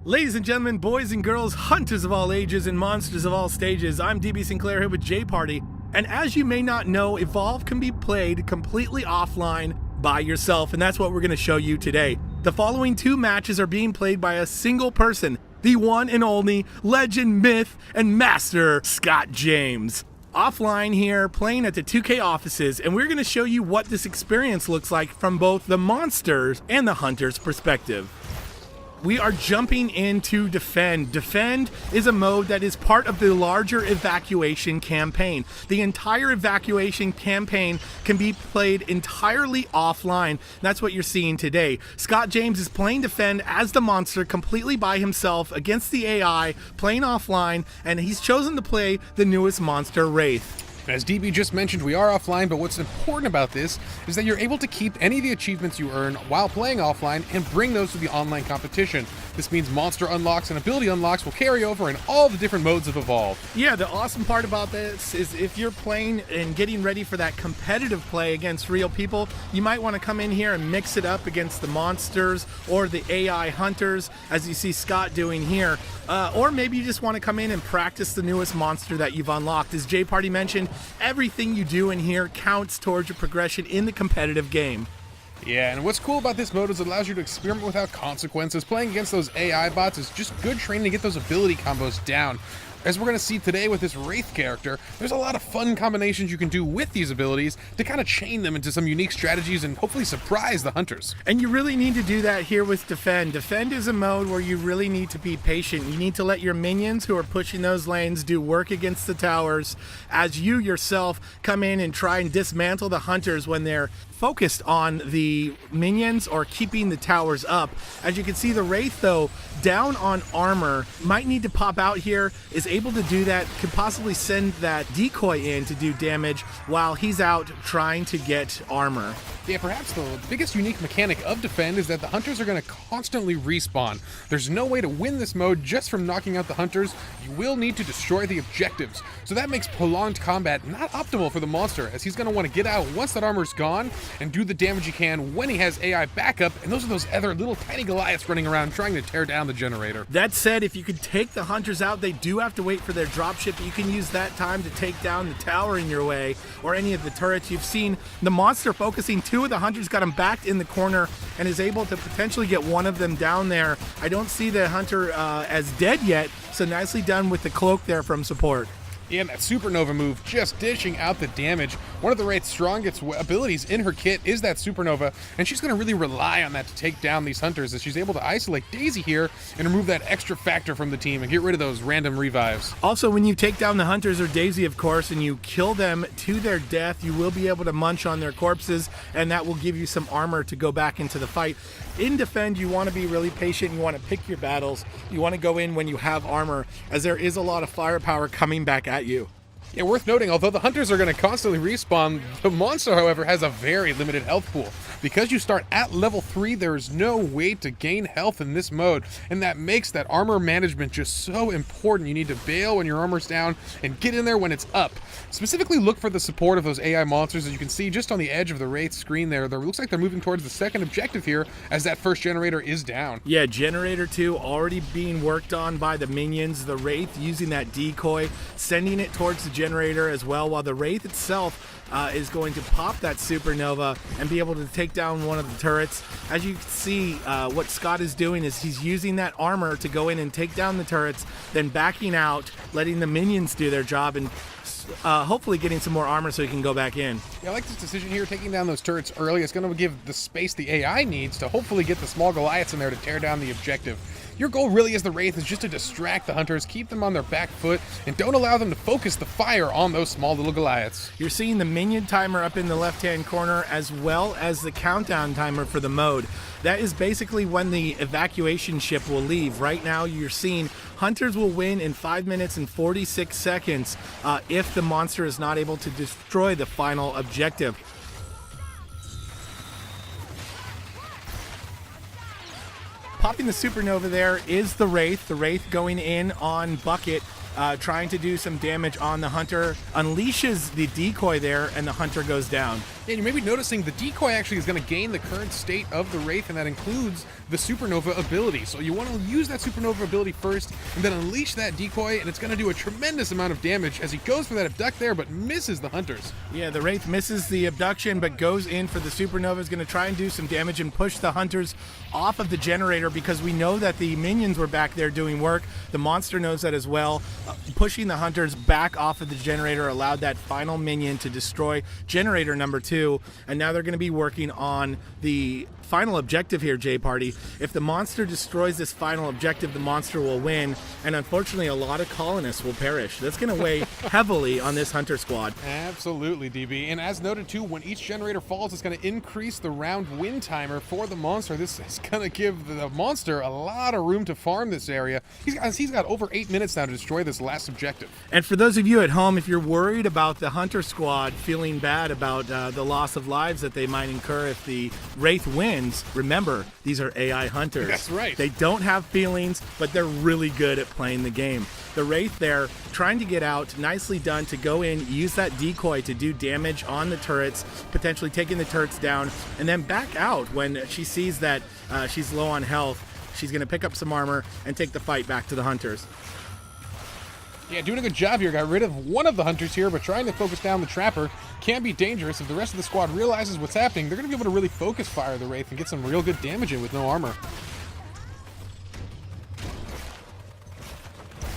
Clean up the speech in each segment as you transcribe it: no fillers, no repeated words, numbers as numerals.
Ladies and gentlemen, boys and girls, hunters of all ages and monsters of all stages, I'm DB Sinclair here with J Party, and as you may not know, Evolve can be played completely offline by yourself, and that's what we're going to show you today. The following two matches are being played by a single person, the one and only legend, myth, and master, Scott James. Offline here, playing at the 2K offices, and we're going to show you what this experience looks like from both the monsters and the hunter's perspective. We are jumping into Defend. Defend is a mode that is part of the larger evacuation campaign. The entire evacuation campaign can be played entirely offline. That's what you're seeing today. Scott James is playing Defend as the monster completely by himself against the AI, playing offline, and he's chosen to play the newest monster, Wraith. As DB just mentioned, we are offline, but what's important about this is that you're able to keep any of the achievements you earn while playing offline and bring those to the online competition. This means monster unlocks and ability unlocks will carry over in all the different modes of Evolve. Yeah, the awesome part about this is if you're playing and getting ready for that competitive play against real people, you might want to come in here and mix it up against the monsters or the AI hunters, as you see Scott doing here. Or maybe you just want to come in and practice the newest monster that you've unlocked. As J Party mentioned, everything you do in here counts towards your progression in the competitive game. Yeah, and what's cool about this mode is it allows you to experiment without consequences. Playing against those AI bots is just good training to get those ability combos down. As we're going to see today with this Wraith character, there's a lot of fun combinations you can do with these abilities to kind of chain them into some unique strategies and hopefully surprise the hunters. And you really need to do that here with Defend. Defend is a mode where you really need to be patient. You need to let your minions who are pushing those lanes do work against the towers as you yourself come in and try and dismantle the hunters when they're focused on the minions or keeping the towers up. As you can see, the Wraith, though, down on armor, might need to pop out here, is able to do that, could possibly send that decoy in to do damage while he's out trying to get armor. Yeah, perhaps the biggest unique mechanic of Defend is that the hunters are going to constantly respawn. There's no way to win this mode just from knocking out the hunters. You will need to destroy the objectives. So that makes prolonged combat not optimal for the monster, as he's going to want to get out once that armor's gone and do the damage he can when he has AI backup, and those are those other little tiny Goliaths running around trying to tear down the generator. That said, if you could take the hunters out, they do have to wait for their dropship. You can use that time to take down the tower in your way or any of the turrets. You've seen the monster focusing two of the hunters, got him backed in the corner, and is able to potentially get one of them down there. I don't see the hunter as dead yet, so nicely done with the cloak there from support. And that supernova move just dishing out the damage. One of the Wraith's strongest abilities in her kit is that supernova, and she's going to really rely on that to take down these hunters, as she's able to isolate Daisy here and remove that extra factor from the team and get rid of those random revives. Also, when you take down the hunters or Daisy, of course, and you kill them to their death, you will be able to munch on their corpses, and that will give you some armor to go back into the fight. In Defend, you want to be really patient. You want to pick your battles. You want to go in when you have armor, as there is a lot of firepower coming back at you. Yeah, worth noting, although the hunters are going to constantly respawn, the monster, however, has a very limited health pool. Because you start at level 3, there is no way to gain health in this mode, and that makes that armor management just so important. You need to bail when your armor's down and get in there when it's up. Specifically, look for the support of those AI monsters. As you can see just on the edge of the Wraith screen there, looks like they're moving towards the second objective here as that first generator is down. Yeah, generator 2 already being worked on by the minions. The Wraith using that decoy, sending it towards the generator as well, while the Wraith itself is going to pop that supernova and be able to take down one of the turrets. As you can see, what Scott is doing is he's using that armor to go in and take down the turrets, then backing out, letting the minions do their job, and hopefully getting some more armor so he can go back in. Yeah, I like this decision here, taking down those turrets early. It's going to give the space the AI needs to hopefully get the small Goliaths in there to tear down the objective. Your goal really as the Wraith is just to distract the hunters, keep them on their back foot, and don't allow them to focus the fire on those small little Goliaths. You're seeing the minion timer up in the left-hand corner, as well as the countdown timer for the mode. That is basically when the evacuation ship will leave. Right now, you're seeing hunters will win in 5 minutes and 46 seconds if the monster is not able to destroy the final objective. Popping the supernova there is the Wraith. The Wraith going in on Bucket, trying to do some damage on the hunter, unleashes the decoy there, and the hunter goes down. And you may be noticing the decoy actually is going to gain the current state of the Wraith, and that includes the Supernova ability. So you want to use that Supernova ability first, and then unleash that decoy, and it's going to do a tremendous amount of damage as he goes for that abduct there, but misses the Hunters. Yeah, the Wraith misses the abduction, but goes in for the Supernova. Is going to try and do some damage and push the Hunters off of the generator, because we know that the minions were back there doing work. The monster knows that as well. Pushing the Hunters back off of the generator allowed that final minion to destroy generator number 2, and now they're going to be working on the final objective here, J-Party. If the monster destroys this final objective, the monster will win, and unfortunately a lot of colonists will perish. That's going to weigh heavily on this Hunter squad. Absolutely, DB. And as noted too, when each generator falls, it's going to increase the round win timer for the monster. This is going to give the monster a lot of room to farm this area. He's got over 8 minutes now to destroy this last objective. And for those of you at home, if you're worried about the Hunter squad feeling bad about the loss of lives that they might incur if the Wraith wins, remember, these are AI Hunters. That's right. They don't have feelings, but they're really good at playing the game. The Wraith there, trying to get out, nicely done to go in, use that decoy to do damage on the turrets, potentially taking the turrets down, and then back out when she sees that she's low on health. She's going to pick up some armor and take the fight back to the Hunters. Yeah, doing a good job here. Got rid of one of the Hunters here, but trying to focus down the Trapper can be dangerous. If the rest of the squad realizes what's happening, they're going to be able to really focus fire the Wraith and get some real good damage in with no armor.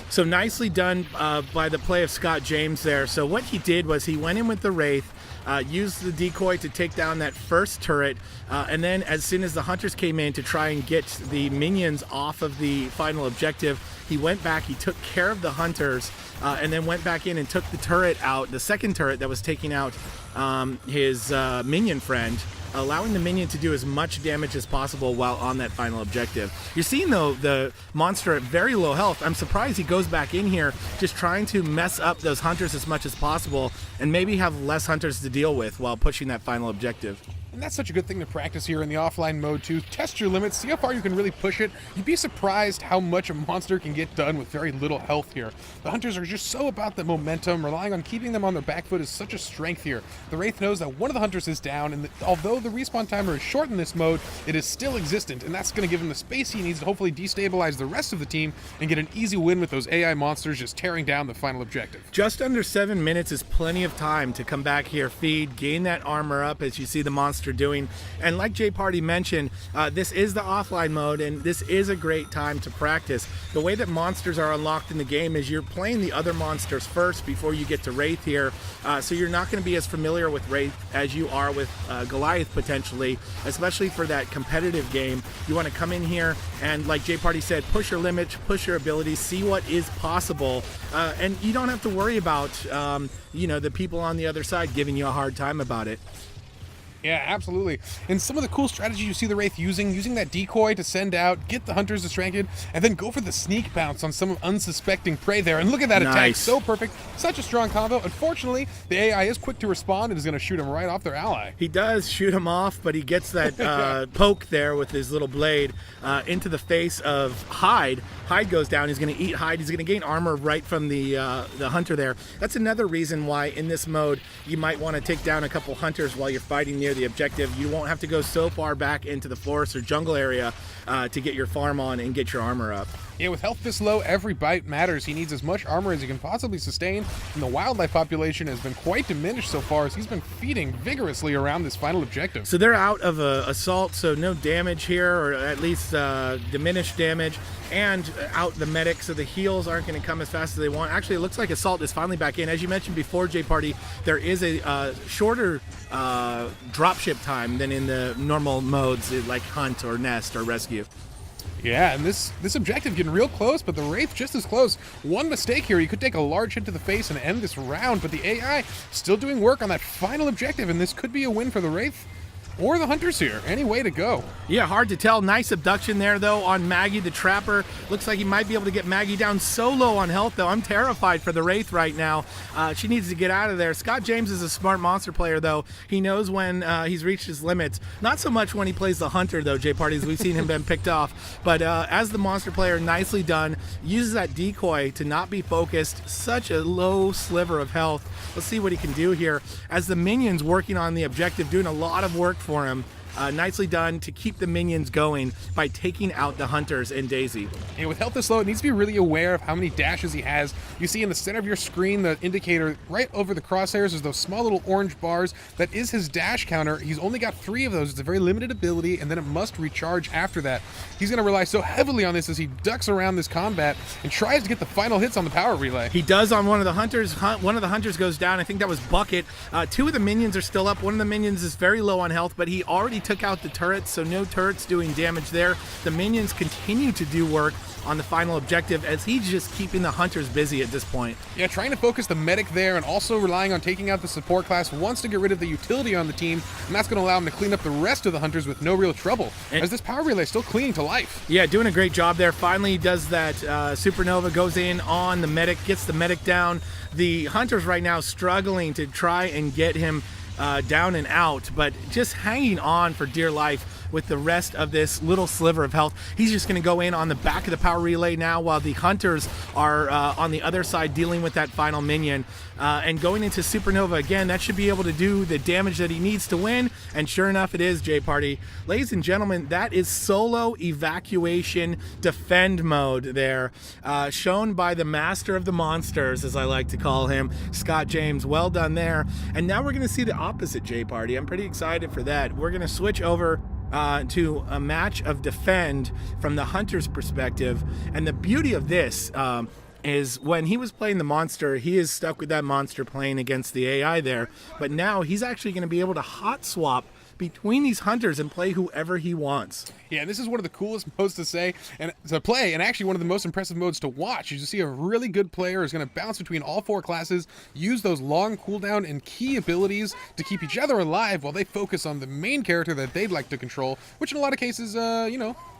So nicely done by the play of Scott James there. So what he did was he went in with the Wraith, used the decoy to take down that first turret, and then as soon as the Hunters came in to try and get the minions off of the final objective, he went back, he took care of the Hunters, and then went back in and took the turret out, the second turret that was taking out his minion friend, allowing the minion to do as much damage as possible while on that final objective. You're seeing, though, the monster at very low health. I'm surprised he goes back in here just trying to mess up those Hunters as much as possible and maybe have less Hunters to deal with while pushing that final objective. And that's such a good thing to practice here in the offline mode too. Test your limits, see how far you can really push it. You'd be surprised how much a monster can get done with very little health here. The Hunters are just so about the momentum, relying on keeping them on their back foot is such a strength here. The Wraith knows that one of the Hunters is down, and although the respawn timer is short in this mode, it is still existent, and that's going to give him the space he needs to hopefully destabilize the rest of the team and get an easy win with those AI monsters just tearing down the final objective. Just under 7 minutes is plenty of time to come back here, feed, gain that armor up as you see the monster doing. And like J-Party mentioned, this is the offline mode, and this is a great time to practice. The way that monsters are unlocked in the game is you're playing the other monsters first before you get to Wraith here, so you're not going to be as familiar with Wraith as you are with Goliath potentially, especially for that competitive game. You want to come in here and, like J-Party said, push your limits, push your abilities, see what is possible, and you don't have to worry about the people on the other side giving you a hard time about it. Yeah, absolutely. And some of the cool strategies you see the Wraith using that decoy to send out, get the Hunters distracted, and then go for the sneak bounce on some unsuspecting prey there. And look at that attack, so perfect. Such a strong combo. Unfortunately, the AI is quick to respond and is going to shoot him right off their ally. He does shoot him off, but he gets that poke there with his little blade into the face of Hyde. Hyde goes down. He's going to eat Hyde. He's going to gain armor right from the Hunter there. That's another reason why in this mode you might want to take down a couple Hunters while you're fighting near the objective. You won't have to go so far back into the forest or jungle area to get your farm on and get your armor up. Yeah, with health this low, every bite matters. He needs as much armor as he can possibly sustain, and the wildlife population has been quite diminished so far as he's been feeding vigorously around this final objective. So they're out of assault, so no damage here, or at least diminished damage, and out the medic, so the heals aren't going to come as fast as they want. Actually, it looks like assault is finally back in. As you mentioned before, J-Party, there is a shorter dropship time than in the normal modes like hunt or nest or rescue. Yeah, and this objective getting real close, but the Wraith just as close. One mistake here, he could take a large hit to the face and end this round, but the AI still doing work on that final objective, and this could be a win for the Wraith. or the hunters here. Any way to go. Yeah, hard to tell. Nice abduction there, though, on Maggie the Trapper. Looks like he might be able to get Maggie down so low on health, though. I'm terrified for the Wraith right now. She needs to get out of there. Scott James is a smart monster player, though. He knows when he's reached his limits. Not so much when he plays the Hunter, though, Jay Parties. We've seen him been picked off. But as the monster player, nicely done. Uses that decoy to not be focused. Such a low sliver of health. Let's see what he can do here. As the minions working on the objective, doing a lot of work for him. Nicely done to keep the minions going by taking out the hunters and Daisy. And with health this low, it needs to be really aware of how many dashes he has. You see in the center of your screen the indicator right over the crosshairs is those small little orange bars. That is his dash counter. He's only got 3 of those. It's a very limited ability, and then it must recharge after that. He's going to rely so heavily on this as he ducks around this combat and tries to get the final hits on the power relay. He does on one of the hunters. One of the hunters goes down. I think that was Bucket. 2 of the minions are still up. One of the minions is very low on health, but he already took out the turrets, so no turrets doing damage there. The minions continue to do work on the final objective as he's just keeping the hunters busy at this point. Yeah, trying to focus the medic there and also relying on taking out the support class. Wants to get rid of the utility on the team, and that's going to allow him to clean up the rest of the hunters with no real trouble, as this power relay is still clinging to life. Yeah, doing a great job there. Finally does that supernova, goes in on the medic, gets the medic down. The hunters right now struggling to try and get him down and out, but just hanging on for dear life with the rest of this little sliver of health. He's just going to go in on the back of the power relay now while the hunters are on the other side dealing with that final minion. And going into Supernova again, that should be able to do the damage that he needs to win. And sure enough, it is, Jay Party. Ladies and gentlemen, that is solo evacuation defend mode there, shown by the master of the monsters, as I like to call him, Scott James. Well done there. And now we're going to see the opposite, Jay Party. I'm pretty excited for that. We're going to switch over to a match of defend from the hunter's perspective. And the beauty of this is when he was playing the monster, he is stuck with that monster playing against the AI there. But now he's actually going to be able to hot swap between these hunters and play whoever he wants. Yeah, this is one of the coolest modes to play, and actually one of the most impressive modes to watch. You see a really good player is going to bounce between all 4 classes, use those long cooldown and key abilities to keep each other alive while they focus on the main character that they'd like to control, which in a lot of cases,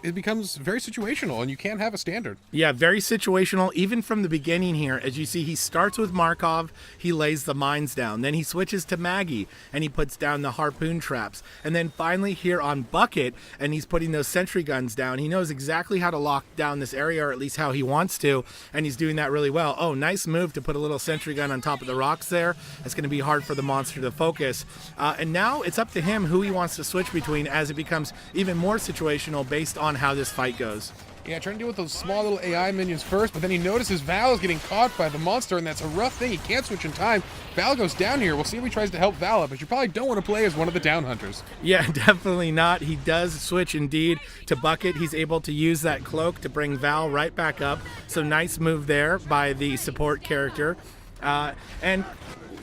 it becomes very situational, and you can't have a standard. Yeah, very situational, even from the beginning here. As you see, he starts with Markov, he lays the mines down. Then he switches to Maggie, and he puts down the harpoon traps. And then finally here on Bucket, and he's putting those sentry guns down. He knows exactly how to lock down this area, or at least how he wants to, and he's doing that really well. Oh, nice move to put a little sentry gun on top of the rocks there. It's going to be hard for the monster to focus. And now it's up to him who he wants to switch between as it becomes even more situational based on how this fight goes. Yeah, trying to deal with those small little AI minions first, but then he notices Val is getting caught by the monster, and that's a rough thing. He can't switch in time. Val goes down here. We'll see if he tries to help Val up, but you probably don't want to play as one of the down hunters. Yeah, definitely not. He does switch indeed to Bucket. He's able to use that cloak to bring Val right back up. So nice move there by the support character. And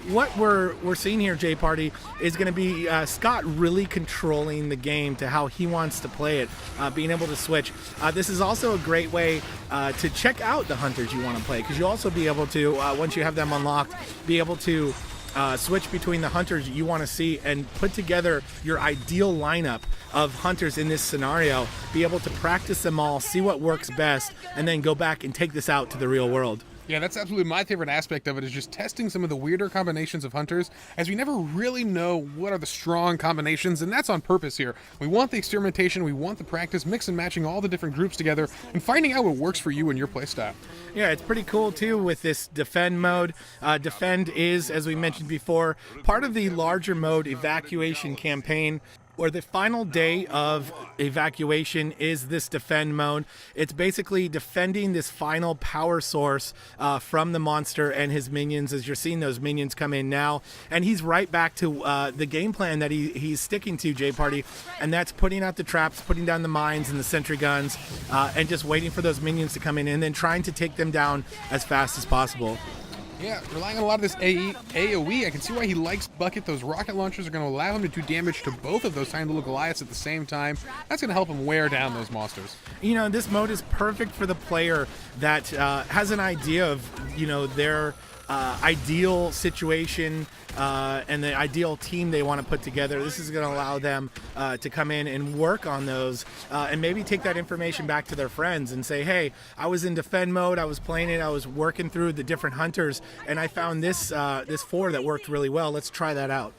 what we're seeing here, Jay Party, is going to be Scott really controlling the game to how he wants to play it, being able to switch. This is also a great way to check out the hunters you want to play, because you'll also be able to, once you have them unlocked, be able to switch between the hunters you want to see and put together your ideal lineup of hunters in this scenario, be able to practice them all, see what works best, and then go back and take this out to the real world. Yeah, that's absolutely my favorite aspect of it, is just testing some of the weirder combinations of hunters, as we never really know what are the strong combinations, and that's on purpose here. We want the experimentation, we want the practice, mix and matching all the different groups together, and finding out what works for you and your playstyle. Yeah, it's pretty cool too with this defend mode. Defend is, as we mentioned before, part of the larger mode evacuation campaign, or the final day of evacuation is this defend mode. It's basically defending this final power source from the monster and his minions, as you're seeing those minions come in now. And he's right back to the game plan that he's sticking to, Jay Party, and that's putting out the traps, putting down the mines and the sentry guns, and just waiting for those minions to come in and then trying to take them down as fast as possible. Yeah, relying on a lot of this AoE, I can see why he likes Bucket. Those rocket launchers are going to allow him to do damage to both of those tiny little Goliaths at the same time. That's going to help him wear down those monsters. You know, this mode is perfect for the player that has an idea of, their ideal situation and the ideal team they want to put together. This is going to allow them to come in and work on those and maybe take that information back to their friends and say, hey, I was in defend mode, I was playing it, I was working through the different hunters, and I found this 4 that worked really well. Let's try that out.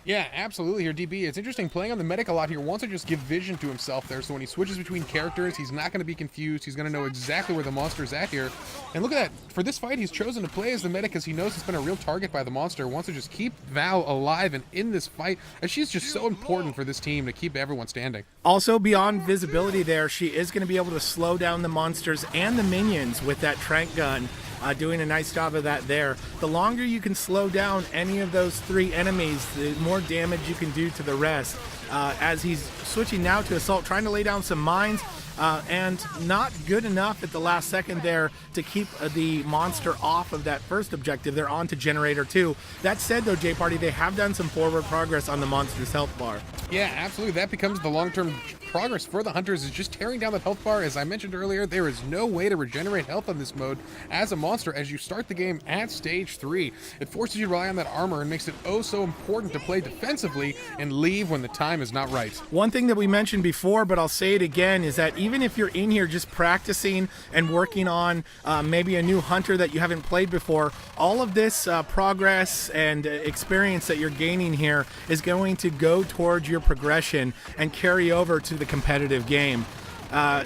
Yeah, absolutely here, DB. It's interesting playing on the medic a lot here. Wants to just give vision to himself there, so when he switches between characters, he's not going to be confused. He's going to know exactly where the monster's at here. And look at that. For this fight, he's chosen to play as the medic because he knows he's been a real target by the monster. Wants to just keep Val alive and in this fight, as she's just so important for this team to keep everyone standing. Also, beyond visibility there, she is going to be able to slow down the monsters and the minions with that trank gun. Doing a nice job of that there. The longer you can slow down any of those 3 enemies, the more damage you can do to the rest. As he's switching now to Assault, trying to lay down some mines, and not good enough at the last second there to keep the monster off of that first objective. They're on to Generator 2. That said, though, J-Party, they have done some forward progress on the monster's health bar. Yeah, absolutely. That becomes the long-term progress for the hunters, is just tearing down the health bar. As I mentioned earlier, there is no way to regenerate health on this mode as a monster as you start the game at stage 3. It forces you to rely on that armor and makes it oh so important to play defensively and leave when the time is not right. One thing that we mentioned before, but I'll say it again, is that even if you're in here just practicing and working on maybe a new hunter that you haven't played before, all of this progress and experience that you're gaining here is going to go towards your progression and carry over to the competitive game.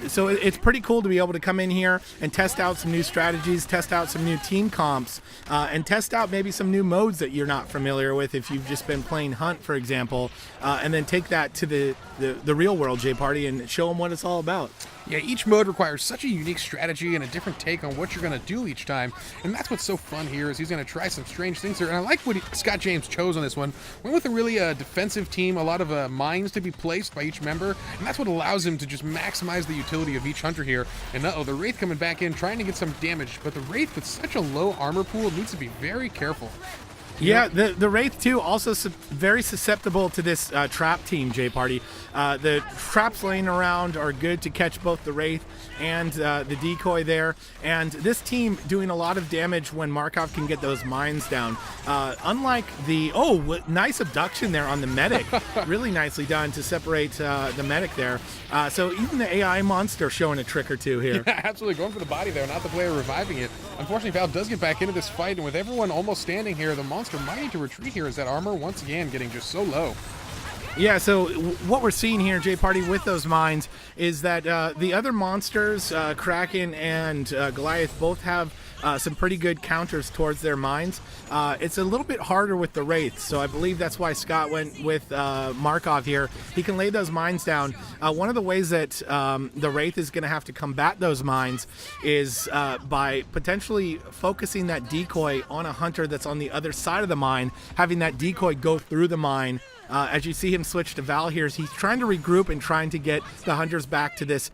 So it's pretty cool to be able to come in here and test out some new strategies, test out some new team comps, and test out maybe some new modes that you're not familiar with if you've just been playing Hunt, for example, and then take that to the real world, J-Party, and show them what it's all about. Yeah, each mode requires such a unique strategy and a different take on what you're going to do each time, and that's what's so fun here is he's going to try some strange things here, and I like what Scott James chose on this one. Went with a really defensive team, a lot of mines to be placed by each member, and that's what allows him to just maximize the utility of each hunter here. And the Wraith coming back in, trying to get some damage, but the Wraith with such a low armor pool needs to be very careful. Yeah, the Wraith too, also very susceptible to this trap team, J-Party. The traps laying around are good to catch both the Wraith and the decoy there. And this team doing a lot of damage when Markov can get those mines down. Unlike the, nice abduction there on the medic. Really nicely done to separate the medic there. So even the AI monster showing a trick or two here. Yeah, absolutely, going for the body there, not the player reviving it. Unfortunately, Val does get back into this fight, and with everyone almost standing here, the monster might need to retreat here as that armor once again getting just so low. Yeah, so what we're seeing here, J-Party, with those mines is that the other monsters, Kraken and Goliath, both have some pretty good counters towards their mines. It's a little bit harder with the Wraiths, so I believe that's why Scott went with Markov here. He can lay those mines down. One of the ways that the Wraith is going to have to combat those mines is by potentially focusing that decoy on a hunter that's on the other side of the mine, having that decoy go through the mine. As you see him switch to Val here, he's trying to regroup and trying to get the hunters back to this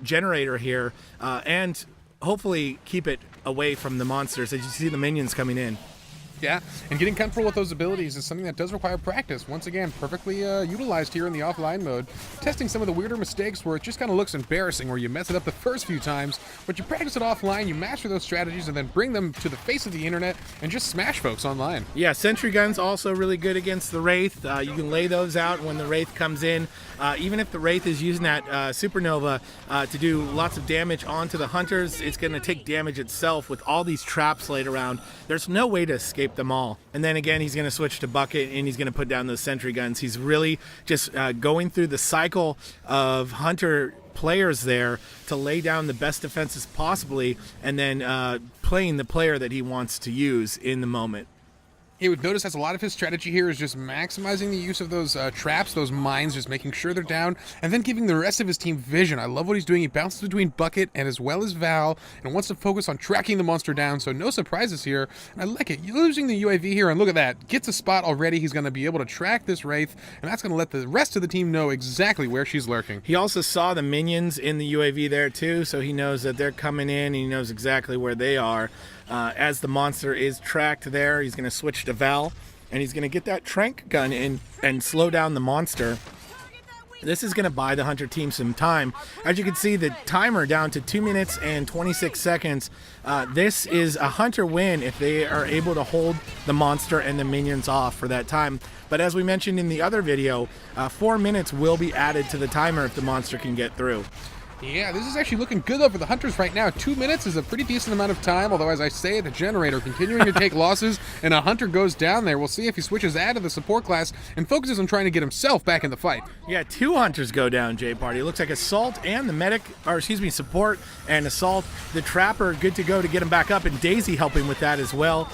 generator here and hopefully keep it away from the monsters as you see the minions coming in. Yeah, and getting comfortable with those abilities is something that does require practice. Once again, perfectly utilized here in the offline mode. Testing some of the weirder mistakes where it just kind of looks embarrassing, where you mess it up the first few times, but you practice it offline, you master those strategies, and then bring them to the face of the internet and just smash folks online. Yeah, sentry guns also really good against the Wraith. You can lay those out when the Wraith comes in. Even if the Wraith is using that supernova to do lots of damage onto the hunters, it's going to take damage itself with all these traps laid around. There's no way to escape them all. And then again, he's going to switch to Bucket and he's going to put down those sentry guns. He's really just going through the cycle of hunter players there to lay down the best defenses possibly, and then playing the player that he wants to use in the moment. You would notice as a lot of his strategy here is just maximizing the use of those traps, those mines, just making sure they're down, and then giving the rest of his team vision. I love what he's doing. He bounces between Bucket and as well as Val, and wants to focus on tracking the monster down, so no surprises here. And I like it. You're losing the UAV here, and look at that. Gets a spot already. He's going to be able to track this Wraith, and that's going to let the rest of the team know exactly where she's lurking. He also saw the minions in the UAV there too, so he knows that they're coming in, and he knows exactly where they are. As the monster is tracked there, he's going to switch to Val, and he's going to get that trank gun in and slow down the monster. This is going to buy the hunter team some time. As you can see, the timer down to 2 minutes and 26 seconds. This is a hunter win if they are able to hold the monster and the minions off for that time. But as we mentioned in the other video, 4 minutes will be added to the timer if the monster can get through. Yeah, this is actually looking good though for the hunters right now. 2 minutes is a pretty decent amount of time, although as I say, the generator continuing to take losses, and a hunter goes down there. We'll see if he switches out of the support class and focuses on trying to get himself back in the fight. Yeah, 2 hunters go down, J Party. It looks like Assault and the medic, or excuse me, Support and Assault. The Trapper good to go to get him back up, and Daisy helping with that as well.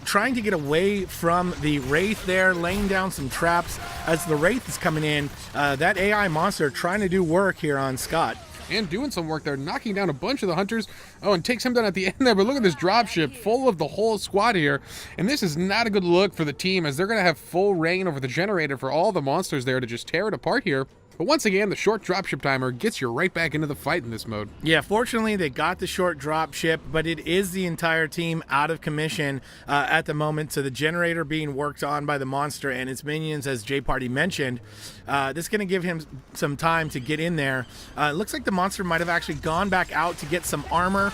Trying to get away from the Wraith there, laying down some traps as the Wraith is coming in. That AI monster trying to do work here on Scott. And doing some work there, knocking down a bunch of the hunters. Oh, and takes him down at the end there, but look at this dropship full of the whole squad here. And this is not a good look for the team, as they're going to have full reign over the generator for all the monsters there to just tear it apart here. But once again, the short dropship timer gets you right back into the fight in this mode. Yeah, fortunately, they got the short dropship, but it is the entire team out of commission at the moment. So the generator being worked on by the monster and its minions, as J Party mentioned. This is going to give him some time to get in there. It looks like the monster might have actually gone back out to get some armor.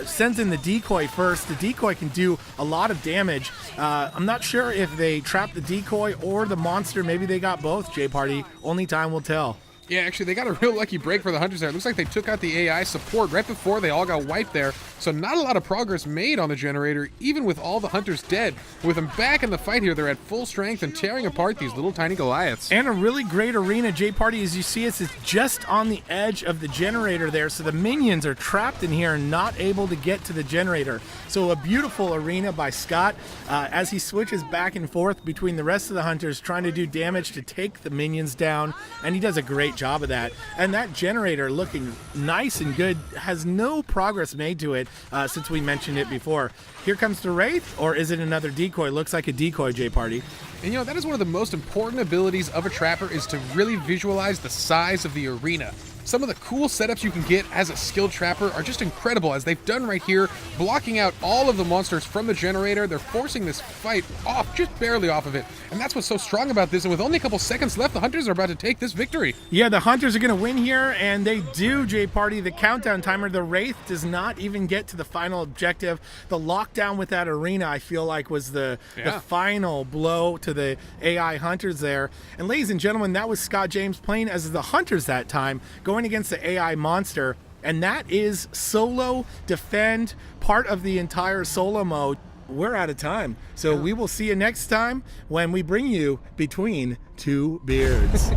Sends in the decoy first. The decoy can do a lot of damage. I'm not sure if they trapped the decoy or the monster. Maybe they got both, J Party. Only time will tell. Yeah, actually, they got a real lucky break for the hunters there. It looks like they took out the AI support right before they all got wiped there. So not a lot of progress made on the generator, even with all the hunters dead. With them back in the fight here, they're at full strength and tearing apart these little tiny Goliaths. And a really great arena, J Party, as you see it's just on the edge of the generator there. So the minions are trapped in here and not able to get to the generator. So a beautiful arena by Scott as he switches back and forth between the rest of the hunters, trying to do damage to take the minions down. And he does a great job of that. And that generator looking nice and good, has no progress made to it since we mentioned it before. Here comes the Wraith, or is it another decoy? Looks like a decoy, J Party. And you know, that is one of the most important abilities of a trapper, is to really visualize the size of the arena. Some of the cool setups you can get as a skilled trapper are just incredible, as they've done right here, blocking out all of the monsters from the generator. They're forcing this fight off, just barely off of it. And that's what's so strong about this. And with only a couple seconds left, the hunters are about to take this victory. Yeah, the hunters are going to win here, and they do, J Party. The countdown timer, the Wraith does not even get to the final objective. The lockdown with that arena, I feel like, was the final blow to the AI hunters there. And ladies and gentlemen, that was Scott James playing as the hunters that time, going against the AI monster. And that is solo defend, part of the entire solo mode. We're out of time, so we will see you next time when we bring you Between Two Beards.